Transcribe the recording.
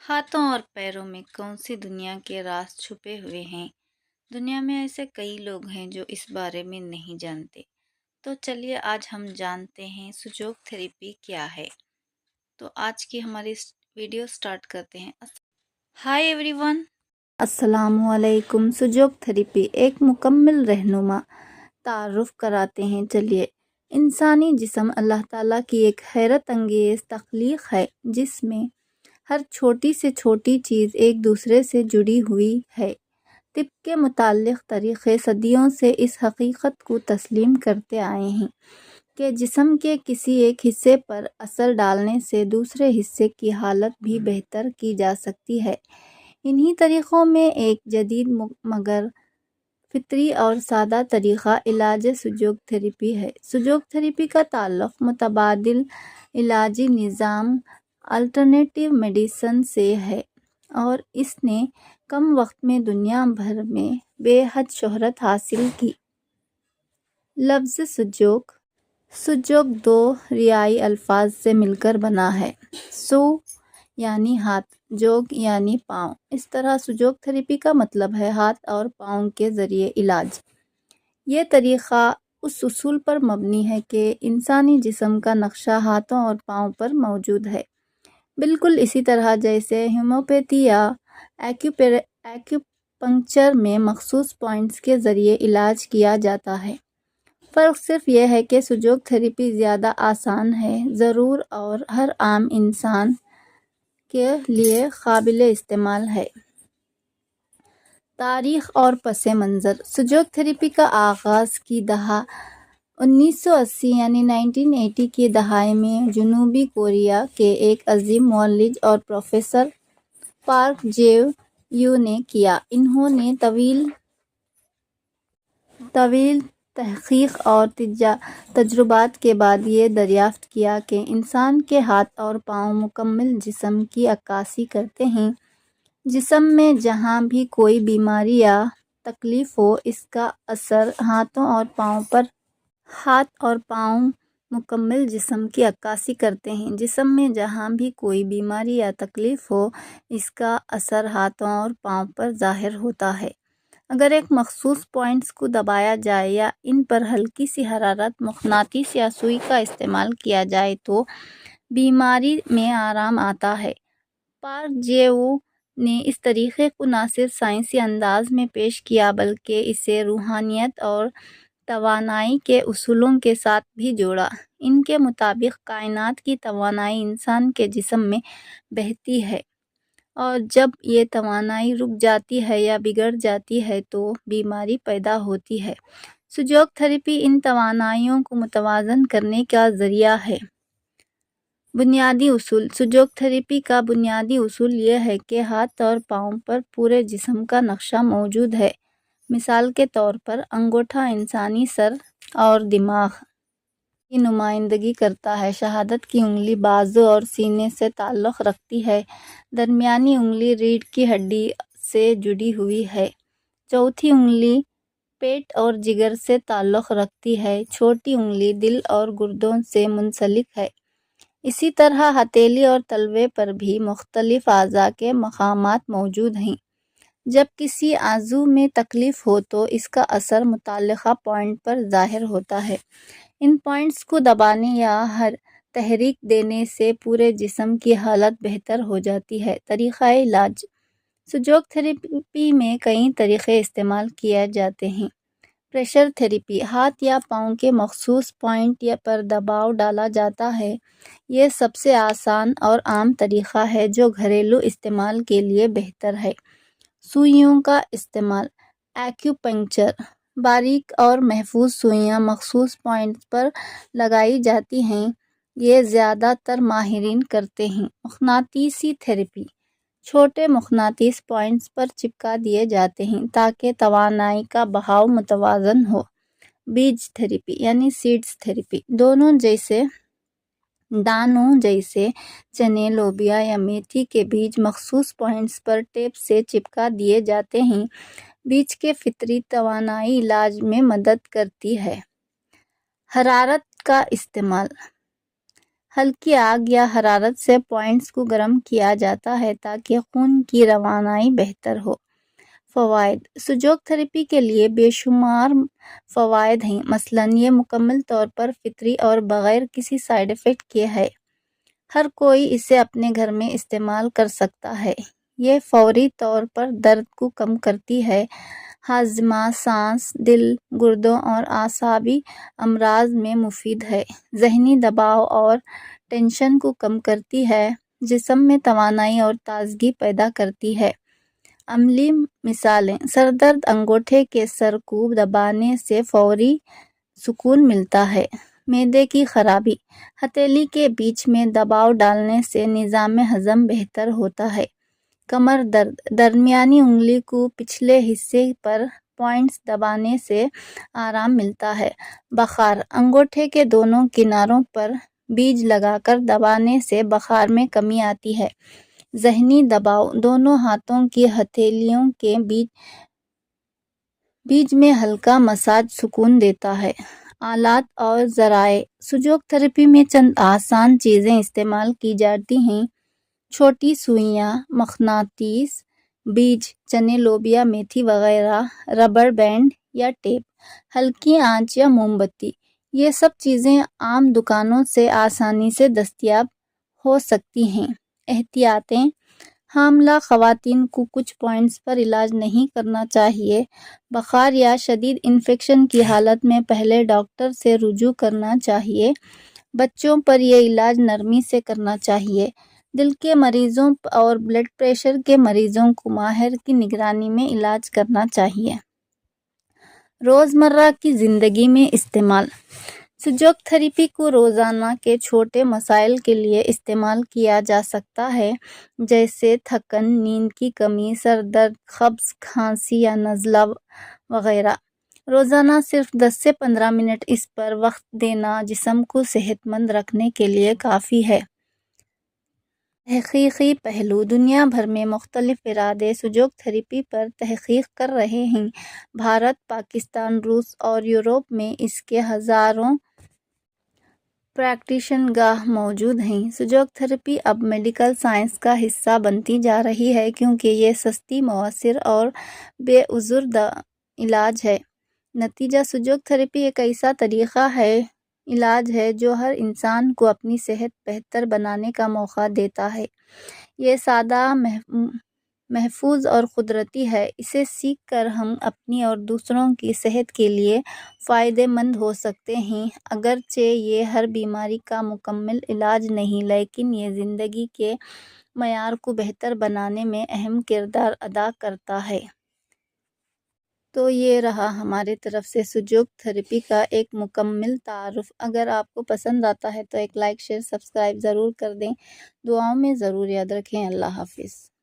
ہاتھوں اور پیروں میں کون سی دنیا کے راز چھپے ہوئے ہیں؟ دنیا میں ایسے کئی لوگ ہیں جو اس بارے میں نہیں جانتے۔ تو چلیے آج ہم جانتے ہیں سجوگ تھراپی کیا ہے۔ تو آج کی ہماری ویڈیو سٹارٹ کرتے ہیں۔ ہائی ایوری ون، السلام علیکم۔ سجوگ تھراپی ایک مکمل رہنما تعارف کراتے ہیں۔ چلیے، انسانی جسم اللہ تعالیٰ کی ایک حیرت انگیز تخلیق ہے جس میں ہر چھوٹی سے چھوٹی چیز ایک دوسرے سے جڑی ہوئی ہے۔ طب کے متعلق طریقے صدیوں سے اس حقیقت کو تسلیم کرتے آئے ہیں کہ جسم کے کسی ایک حصے پر اثر ڈالنے سے دوسرے حصے کی حالت بھی بہتر کی جا سکتی ہے۔ انہی طریقوں میں ایک جدید مگر فطری اور سادہ طریقہ علاج سجوگ تھراپی ہے۔ سجوگ تھراپی کا تعلق متبادل علاجی نظام الٹرنیٹیو میڈیسن سے ہے اور اس نے کم وقت میں دنیا بھر میں بے حد شہرت حاصل کی۔ لفظ سجوگ دو ریائی الفاظ سے مل کر بنا ہے۔ سو یعنی ہاتھ، جوگ یعنی پاؤں۔ اس طرح سجوگ تھراپی کا مطلب ہے ہاتھ اور پاؤں کے ذریعے علاج۔ یہ طریقہ اس اصول پر مبنی ہے کہ انسانی جسم کا نقشہ ہاتھوں اور پاؤں پر موجود ہے، بالکل اسی طرح جیسے ہومیوپیتھی یا ایکیوپنکچر میں مخصوص پوائنٹس کے ذریعے علاج کیا جاتا ہے۔ فرق صرف یہ ہے کہ سجوگ تھراپی زیادہ آسان ہے، ضرور اور ہر عام انسان کے لیے قابل استعمال ہے۔ تاریخ اور پس منظر۔ سجوگ تھراپی کا آغاز کی دہائی 1980 یعنی 1980 کی دہائی میں جنوبی کوریا کے ایک عظیم معالج اور پروفیسر پارک جے-وو نے کیا۔ انہوں نے طویل تحقیق اور تجربات کے بعد یہ دریافت کیا کہ انسان کے ہاتھ اور پاؤں مکمل جسم کی عکاسی کرتے ہیں۔ جسم میں جہاں بھی کوئی بیماری یا تکلیف ہو، اس کا اثر ہاتھوں اور پاؤں پر۔ ہاتھ اور پاؤں مکمل جسم کی عکاسی کرتے ہیں۔ جسم میں جہاں بھی کوئی بیماری یا تکلیف ہو، اس کا اثر ہاتھوں اور پاؤں پر ظاہر ہوتا ہے۔ اگر ایک مخصوص پوائنٹس کو دبایا جائے یا ان پر ہلکی سی حرارت، مقناطیس یا سوئی کا استعمال کیا جائے تو بیماری میں آرام آتا ہے۔ پارک جے-وو نے اس طریقے کو نہ صرف سائنسی انداز میں پیش کیا بلکہ اسے روحانیت اور توانائی کے اصولوں کے ساتھ بھی جوڑا۔ ان کے مطابق کائنات کی توانائی انسان کے جسم میں بہتی ہے اور جب یہ توانائی رک جاتی ہے یا بگڑ جاتی ہے تو بیماری پیدا ہوتی ہے۔ سجوگ تھراپی ان توانائیوں کو متوازن کرنے کا ذریعہ ہے۔ بنیادی اصول۔ سجوگ تھراپی کا بنیادی اصول یہ ہے کہ ہاتھ اور پاؤں پر پورے جسم کا نقشہ موجود ہے۔ مثال کے طور پر انگوٹھا انسانی سر اور دماغ کی نمائندگی کرتا ہے، شہادت کی انگلی بازو اور سینے سے تعلق رکھتی ہے، درمیانی انگلی ریڑھ کی ہڈی سے جڑی ہوئی ہے، چوتھی انگلی پیٹ اور جگر سے تعلق رکھتی ہے، چھوٹی انگلی دل اور گردوں سے منسلک ہے۔ اسی طرح ہتھیلی اور تلوے پر بھی مختلف اعضاء کے مقامات موجود ہیں۔ جب کسی عضو میں تکلیف ہو تو اس کا اثر متعلقہ پوائنٹ پر ظاہر ہوتا ہے۔ ان پوائنٹس کو دبانے یا تحریک دینے سے پورے جسم کی حالت بہتر ہو جاتی ہے۔ طریقہ علاج۔ سجوگ تھراپی میں کئی طریقے استعمال کیے جاتے ہیں۔ Pressure therapy. ہاتھ یا پاؤں کے مخصوص پوائنٹ پر دباؤ ڈالا جاتا ہے۔ یہ سب سے آسان اور عام طریقہ ہے جو گھریلو استعمال کے لیے بہتر ہے۔ سوئیوں کا استعمال۔ ایکیوپنکچر۔ باریک اور محفوظ سوئیاں مخصوص پوائنٹس پر لگائی جاتی ہیں، یہ زیادہ تر ماہرین کرتے ہیں۔ مقناطیسی تھراپی۔ چھوٹے مقناطیس پوائنٹس پر چپکا دیے جاتے ہیں تاکہ توانائی کا بہاؤ متوازن ہو۔ بیج تھراپی یعنی سیڈز تھراپی۔ دانوں جیسے چنے، لوبیا یا میتھی کے بیج مخصوص پوائنٹس پر ٹیپ سے چپکا دیے جاتے ہیں۔ بیج کے فطری توانائی علاج میں مدد کرتی ہے۔ حرارت کا استعمال۔ ہلکی آگ یا حرارت سے پوائنٹس کو گرم کیا جاتا ہے تاکہ خون کی روانائی بہتر ہو۔ فوائد: سجوگ تھراپی کے لیے بے شمار فوائد ہیں، مثلاً یہ مکمل طور پر فطری اور بغیر کسی سائیڈ افیکٹ کے ہے۔ ہر کوئی اسے اپنے گھر میں استعمال کر سکتا ہے۔ یہ فوری طور پر درد کو کم کرتی ہے، ہاضمہ، سانس، دل، گردوں اور اعصابی امراض میں مفید ہے، ذہنی دباؤ اور ٹینشن کو کم کرتی ہے، جسم میں توانائی اور تازگی پیدا کرتی ہے۔ عملی مثالیں: سر درد، انگوٹھے کے سر کو دبانے سے فوری سکون ملتا ہے۔ معدے کی خرابی، ہتھیلی کے بیچ میں دباؤ ڈالنے سے نظام ہضم بہتر ہوتا ہے۔ کمر درد، درمیانی انگلی کو پچھلے حصے پر پوائنٹس دبانے سے آرام ملتا ہے۔ بخار، انگوٹھے کے دونوں کناروں پر بیج لگا کر دبانے سے بخار میں کمی آتی ہے۔ ذہنی دباؤ، دونوں ہاتھوں کی ہتھیلیوں کے بیچ میں ہلکا مساج سکون دیتا ہے۔ آلات اور ذرائع: سجوگ تھراپی میں چند آسان چیزیں استعمال کی جاتی ہیں: چھوٹی سوئیاں، مقناطیس، بیج، چنے، لوبیا، میتھی وغیرہ، ربڑ بینڈ یا ٹیپ، ہلکی آنچ یا موم بتی۔ یہ سب چیزیں عام دکانوں سے آسانی سے دستیاب ہو سکتی ہیں۔ احتیاطیں: حاملہ خواتین کو کچھ پوائنٹس پر علاج نہیں کرنا چاہیے۔ بخار یا شدید انفیکشن کی حالت میں پہلے ڈاکٹر سے رجوع کرنا چاہیے۔ بچوں پر یہ علاج نرمی سے کرنا چاہیے۔ دل کے مریضوں اور بلڈ پریشر کے مریضوں کو ماہر کی نگرانی میں علاج کرنا چاہیے۔ روزمرہ کی زندگی میں استعمال: سجوگ تھراپی کو روزانہ کے چھوٹے مسائل کے لیے استعمال کیا جا سکتا ہے، جیسے تھکن، نیند کی کمی، سر درد، قبض، کھانسی یا نزلہ وغیرہ۔ روزانہ صرف 10 سے 15 منٹ اس پر وقت دینا جسم کو صحت مند رکھنے کے لیے کافی ہے۔ تحقیقی پہلو: دنیا بھر میں مختلف ادارے سجوگ تھراپی پر تحقیق کر رہے ہیں۔ بھارت، پاکستان، روس اور یورپ میں اس کے ہزاروں پریکٹیشن گاہ موجود ہیں۔ سجوگ تھراپی اب میڈیکل سائنس کا حصہ بنتی جا رہی ہے کیونکہ یہ سستی، مؤثر اور بے عذر علاج ہے۔ نتیجہ: سجوگ تھراپی ایک ایسا طریقہ علاج ہے جو ہر انسان کو اپنی صحت بہتر بنانے کا موقع دیتا ہے۔ یہ سادہ، محفوظ اور قدرتی ہے۔ اسے سیکھ کر ہم اپنی اور دوسروں کی صحت کے لیے فائدہ مند ہو سکتے ہیں۔ اگرچہ یہ ہر بیماری کا مکمل علاج نہیں، لیکن یہ زندگی کے معیار کو بہتر بنانے میں اہم کردار ادا کرتا ہے۔ تو یہ رہا ہماری طرف سے سجوگ تھراپی کا ایک مکمل تعارف۔ اگر آپ کو پسند آتا ہے تو ایک لائک، شیئر، سبسکرائب ضرور کر دیں۔ دعاؤں میں ضرور یاد رکھیں۔ اللہ حافظ۔